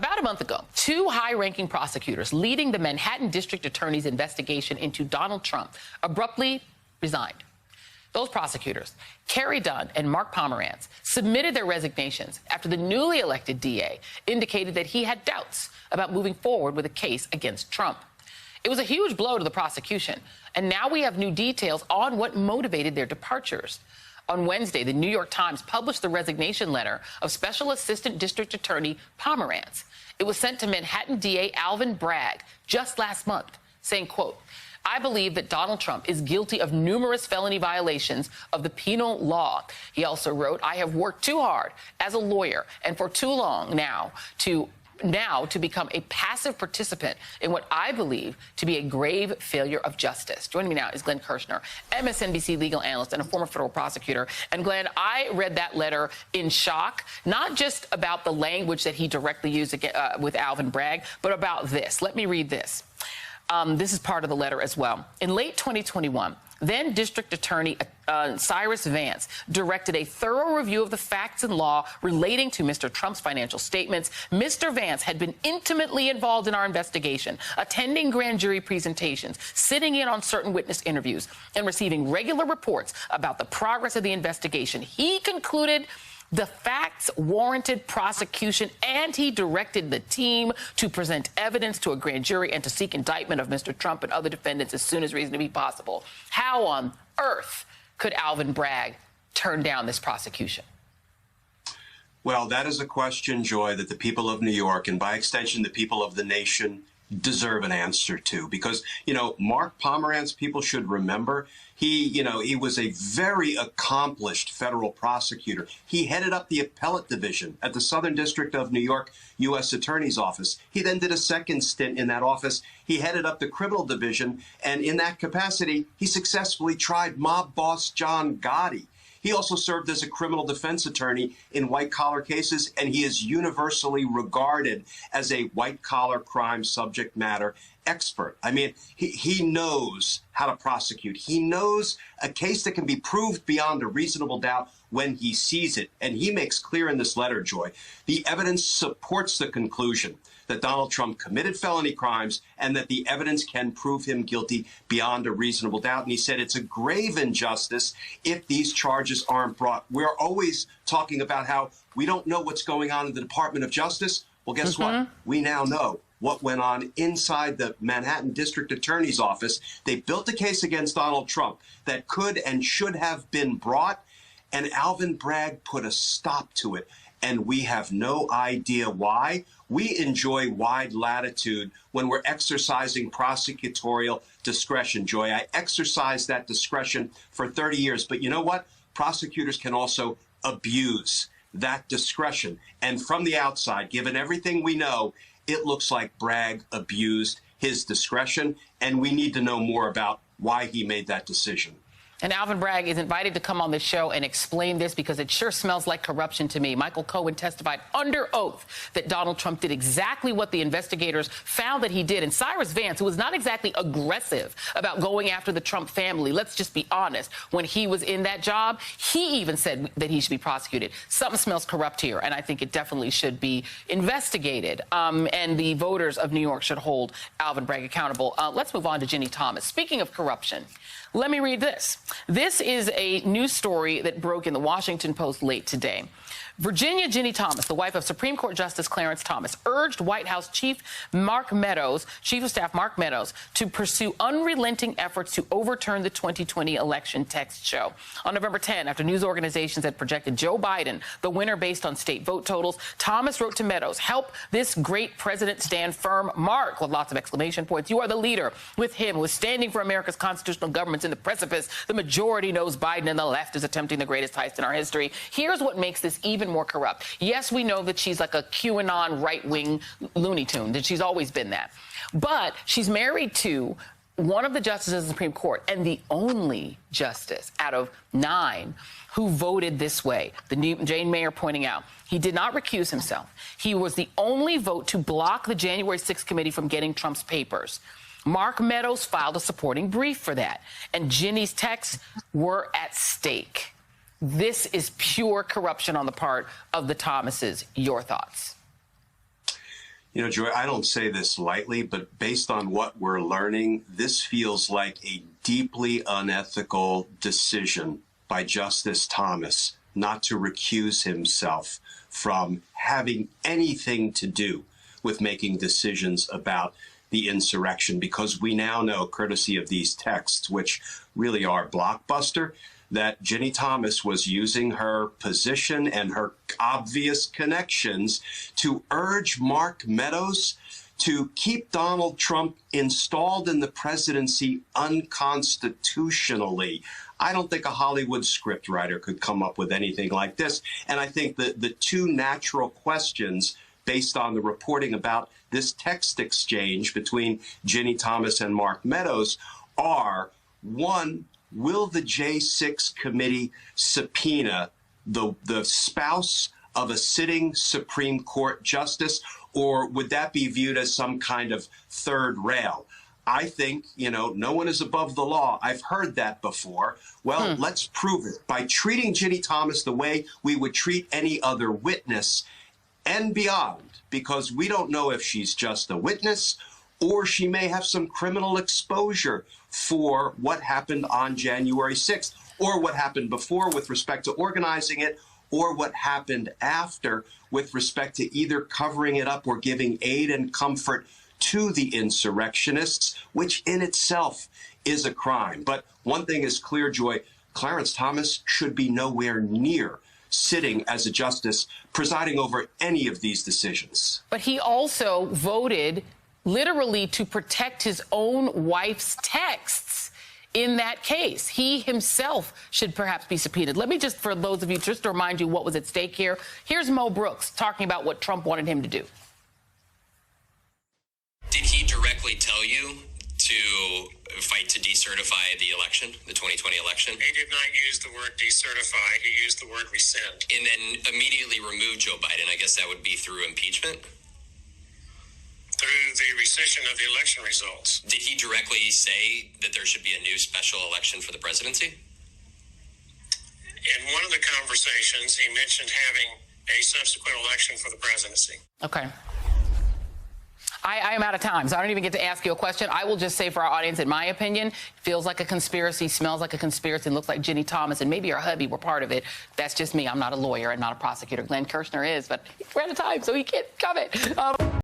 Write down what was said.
About a month ago, two high-ranking prosecutors leading the Manhattan District Attorney's investigation into Donald Trump abruptly resigned. Those prosecutors, Carrie Dunn and Mark Pomerantz, submitted their resignations after the newly elected DA indicated that he had doubts about moving forward with a case against Trump. It was a huge blow to the prosecution, and now we have new details on what motivated their departures. On Wednesday, the New York Times published the resignation letter of Special Assistant District Attorney Pomerantz. It was sent to Manhattan DA Alvin Bragg just last month, saying, quote, I believe that Donald Trump is guilty of numerous felony violations of the penal law. He also wrote, I have worked too hard as a lawyer and for too long now to become a passive participant in what I believe to be a grave failure of justice. Joining me now is Glenn Kirshner, MSNBC legal analyst and a former federal prosecutor. And Glenn, I read that letter in shock, not just about the language that he directly used with Alvin Bragg, but about this. Let me read this. This is part of the letter as well. In late 2021, then District Attorney Cyrus Vance directed a thorough review of the facts and law relating to Mr. Trump's financial statements. Mr. Vance had been intimately involved in our investigation, attending grand jury presentations, sitting in on certain witness interviews, and receiving regular reports about the progress of the investigation. He concluded the facts warranted prosecution, and he directed the team to present evidence to a grand jury and to seek indictment of Mr. Trump and other defendants as soon as reasonably possible. How on earth could Alvin Bragg turn down this prosecution? Well, that is a question, Joy, that the people of New York, and by extension, the people of the nation, deserve an answer to. Because, Mark Pomerantz, people should remember, he was a very accomplished federal prosecutor. He headed up the appellate division at the Southern District of New York U.S. Attorney's Office. He then did a second stint in that office. He headed up the criminal division, and in that capacity, he successfully tried mob boss John Gotti. He also served as a criminal defense attorney in white-collar cases, and he is universally regarded as a white-collar crime subject matter expert. I mean, he knows how to prosecute. He knows a case that can be proved beyond a reasonable doubt when he sees it. And he makes clear in this letter, Joy, the evidence supports the conclusion that Donald Trump committed felony crimes and that the evidence can prove him guilty beyond a reasonable doubt. And he said it's a grave injustice if these charges aren't brought. We're always talking about how we don't know what's going on in the Department of Justice. Well, guess what? We now know what went on inside the Manhattan District Attorney's Office. They built a case against Donald Trump that could and should have been brought, and Alvin Bragg put a stop to it. And we have no idea why. We enjoy wide latitude when we're exercising prosecutorial discretion, Joy. I exercised that discretion for 30 years. But you know what? Prosecutors can also abuse that discretion. And from the outside, given everything we know, it looks like Bragg abused his discretion. And we need to know more about why he made that decision. And Alvin Bragg is invited to come on the show and explain this because it sure smells like corruption to me. Michael Cohen testified under oath that Donald Trump did exactly what the investigators found that he did. And Cyrus Vance, who was not exactly aggressive about going after the Trump family, let's just be honest, when he was in that job, he even said that he should be prosecuted. Something smells corrupt here, and I think it definitely should be investigated. And the voters of New York should hold Alvin Bragg accountable. Let's move on to Ginny Thomas. Speaking of corruption, let me read this. This is a news story that broke in the Washington Post late today. Virginia Ginny Thomas, the wife of Supreme Court Justice Clarence Thomas, urged White House Chief of Staff Mark Meadows, to pursue unrelenting efforts to overturn the 2020 election, text show. On November 10, after news organizations had projected Joe Biden the winner based on state vote totals, Thomas wrote to Meadows, "Help this great president stand firm, Mark," with lots of exclamation points. "You are the leader. With him, who is standing for America's constitutional government's in the precipice. The majority knows Biden and the left is attempting the greatest heist in our history. Here's what makes this even more corrupt. Yes, we know that she's like a QAnon right-wing Looney Tune, that she's always been that. But she's married to one of the justices of the Supreme Court and the only justice out of 9 who voted this way. Jane Mayer pointing out, he did not recuse himself. He was the only vote to block the January 6th committee from getting Trump's papers. Mark Meadows filed a supporting brief for that, and Ginny's texts were at stake. This is pure corruption on the part of the Thomases. Your thoughts? You know, Joy, I don't say this lightly, but based on what we're learning, this feels like a deeply unethical decision by Justice Thomas not to recuse himself from having anything to do with making decisions about the insurrection, because we now know, courtesy of these texts, which really are blockbuster, that Ginny Thomas was using her position and her obvious connections to urge Mark Meadows to keep Donald Trump installed in the presidency unconstitutionally. I don't think a Hollywood scriptwriter could come up with anything like this. And I think that the two natural questions based on the reporting about this text exchange between Ginny Thomas and Mark Meadows are, one, will the J6 committee subpoena the spouse of a sitting Supreme Court justice, or would that be viewed as some kind of third rail? I think, no one is above the law. I've heard that before. Well, let's prove it by treating Ginny Thomas the way we would treat any other witness and beyond, because we don't know if she's just a witness or she may have some criminal exposure for what happened on January 6th, or what happened before with respect to organizing it, or what happened after with respect to either covering it up or giving aid and comfort to the insurrectionists, which in itself is a crime. But one thing is clear, Joy, Clarence Thomas should be nowhere near sitting as a justice presiding over any of these decisions. But he also voted literally to protect his own wife's texts in that case. He himself should perhaps be subpoenaed. Let me just, for those of you, just to remind you what was at stake here. Here's Mo Brooks talking about what Trump wanted him to do. Did he directly tell you to fight to decertify the election, the 2020 election? He did not use the word decertify. He used the word rescind. And then immediately remove Joe Biden. I guess that would be through impeachment? Through the rescission of the election results. Did he directly say that there should be a new special election for the presidency? In one of the conversations, he mentioned having a subsequent election for the presidency. Okay. I am out of time, so I don't even get to ask you a question. I will just say for our audience, in my opinion, feels like a conspiracy, smells like a conspiracy, and looks like Ginny Thomas and maybe her hubby were part of it. That's just me. I'm not a lawyer and not a prosecutor. Glenn Kirshner is, but we're out of time, so he can't comment.